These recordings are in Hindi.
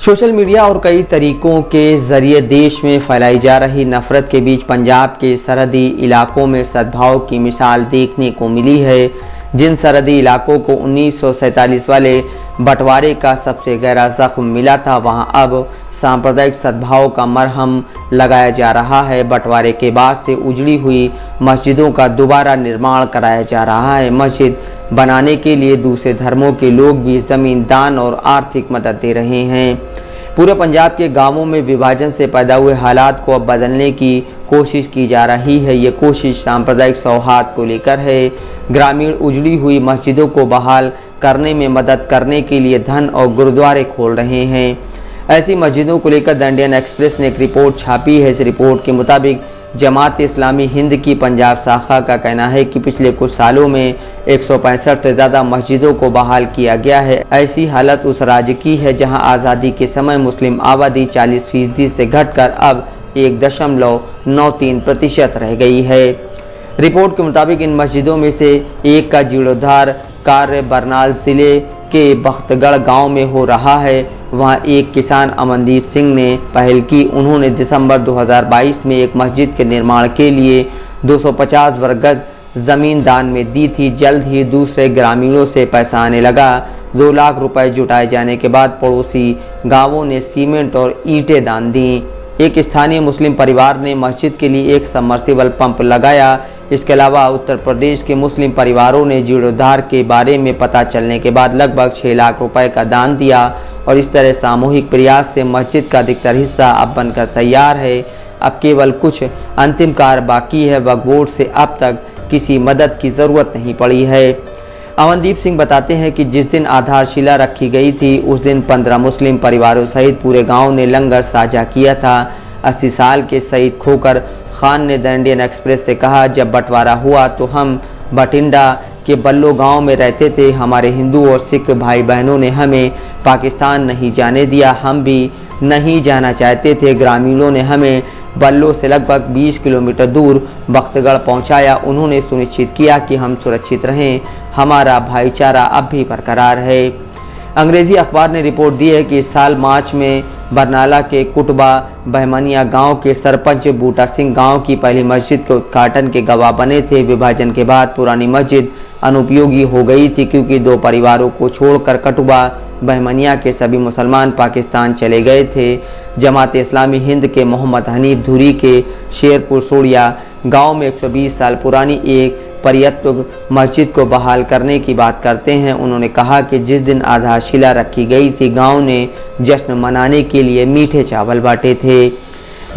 सोशल मीडिया और कई तरीकों के जरिए देश में फैलाई जा रही नफरत के बीच पंजाब के सरहदी इलाकों में सद्भाव की मिसाल देखने को मिली है। जिन सरहदी इलाकों को 1947 वाले बंटवारे का सबसे गहरा जख्म मिला था, वहां अब सांप्रदायिक सद्भाव का मरहम लगाया जा रहा है। बंटवारे के बाद से उजड़ी हुई मस्जिदों का दोबारा निर्माण कराया जा रहा है। मस्जिद बनाने के लिए दूसरे धर्मों के लोग भी ज़मीन दान और आर्थिक मदद दे रहे हैं। पूरे पंजाब के गांवों में विभाजन से पैदा हुए हालात को अब बदलने की कोशिश की जा रही है। ये कोशिश सांप्रदायिक सौहार्द को लेकर है। ग्रामीण उजड़ी हुई मस्जिदों को बहाल करने में मदद करने के लिए धन और गुरुद्वारे खोल रहे हैं। ऐसी मस्जिदों को लेकर द इंडियन एक्सप्रेस ने एक रिपोर्ट छापी है। इस रिपोर्ट के मुताबिक जमात इस्लामी हिंद की पंजाब शाखा का कहना है कि पिछले कुछ सालों में 165 से ज़्यादा मस्जिदों को बहाल किया गया है। ऐसी हालत उस राज्य की है जहां आज़ादी के समय मुस्लिम आबादी 40% से घटकर अब 1.93% रह गई है। रिपोर्ट के मुताबिक इन मस्जिदों में से एक का जीर्णोद्धार कार्य बरनाल जिले के बख्तगढ़ गांव में हो रहा है। वहां एक किसान अमनदीप सिंह ने पहल की। उन्होंने दिसंबर 2022 में एक मस्जिद के निर्माण के लिए 250 वर्ग गज ज़मीन दान में दी थी। जल्द ही दूसरे ग्रामीणों से पैसा आने लगा। 2 लाख रुपए जुटाए जाने के बाद पड़ोसी गांवों ने सीमेंट और ईंटें दान दी। एक स्थानीय मुस्लिम परिवार ने मस्जिद के लिए एक सबमर्सिबल पंप लगाया। इसके अलावा उत्तर प्रदेश के मुस्लिम परिवारों ने जीर्णोद्धार के बारे में पता चलने के बाद लगभग 6 लाख रुपए का दान दिया और इस तरह सामूहिक प्रयास से मस्जिद का अधिकतर हिस्सा अब बनकर तैयार है। अब केवल कुछ अंतिम कार्य बाकी है। वक्फ बोर्ड से अब तक किसी मदद की ज़रूरत नहीं पड़ी है। अमनदीप सिंह बताते हैं कि जिस दिन आधारशिला रखी गई थी उस दिन 15 मुस्लिम परिवारों सहित पूरे गांव ने लंगर साझा किया था। 80 साल के शहीद खोकर खान ने द इंडियन एक्सप्रेस से कहा, जब बंटवारा हुआ तो हम बठिंडा के बल्लो गांव में रहते थे। हमारे हिंदू और सिख भाई बहनों ने हमें पाकिस्तान नहीं जाने दिया। हम भी नहीं जाना चाहते थे। ग्रामीणों ने हमें बल्लो से लगभग 20 किलोमीटर दूर बख्तगढ़ पहुंचाया। उन्होंने सुनिश्चित किया कि हम सुरक्षित रहें। हमारा भाईचारा अब भी बरकरार है। अंग्रेजी अखबार ने रिपोर्ट दी है कि इस साल मार्च में बरनाला के कुटबा बहमनिया गांव के सरपंच बूटा सिंह गांव की पहली मस्जिद के उद्घाटन के गवाह बने थे। विभाजन के बाद पुरानी मस्जिद अनुपयोगी हो गई थी क्योंकि 2 परिवारों को छोड़कर कुटबा बहमनिया के सभी मुसलमान पाकिस्तान चले गए थे। जमात इस्लामी हिंद के मोहम्मद हनीफ धुरी के शेरपुर सोड़िया गांव में 120 साल पुरानी एक परित्यक्त मस्जिद को बहाल करने की बात करते हैं। उन्होंने कहा कि जिस दिन आधारशिला रखी गई थी गांव ने जश्न मनाने के लिए मीठे चावल बांटे थे।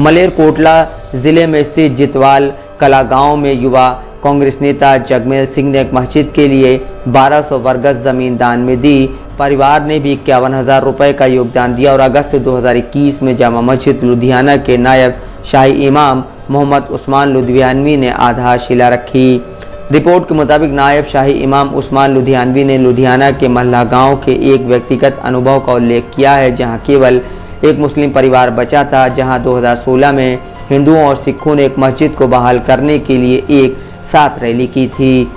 मलेरकोटला जिले में स्थित जितवाल कला गांव में युवा कांग्रेस नेता जगमेल सिंह ने एक मस्जिद के लिए 1200 वर्ग गज जमीन दान में दी। परिवार ने भी 51,000 रुपए का योगदान दिया और अगस्त 2021 में जामा मस्जिद लुधियाना के नायब शाही इमाम मोहम्मद उस्मान लुधियानवी ने आधारशिला रखी। रिपोर्ट के मुताबिक नायब शाही इमाम उस्मान लुधियानवी ने लुधियाना के महला गांव के एक व्यक्तिगत अनुभव का उल्लेख किया है जहां केवल एक मुस्लिम परिवार बचा था। जहां 2016 में हिंदुओं और सिखों ने एक मस्जिद को बहाल करने के लिए एक साथ रैली की थी।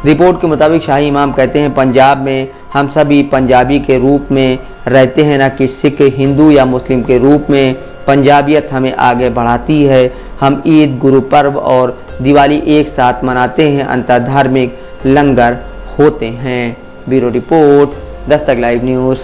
रिपोर्ट के मुताबिक शाही इमाम कहते हैं, पंजाब में हम सभी पंजाबी के रूप में रहते हैं, न कि सिख हिंदू या मुस्लिम के रूप में। पंजाबियत हमें आगे बढ़ाती है। हम ईद, गुरु पर्व और दिवाली एक साथ मनाते हैं। अंतर धार्मिक लंगर होते हैं। Bureau report, Dastak live news.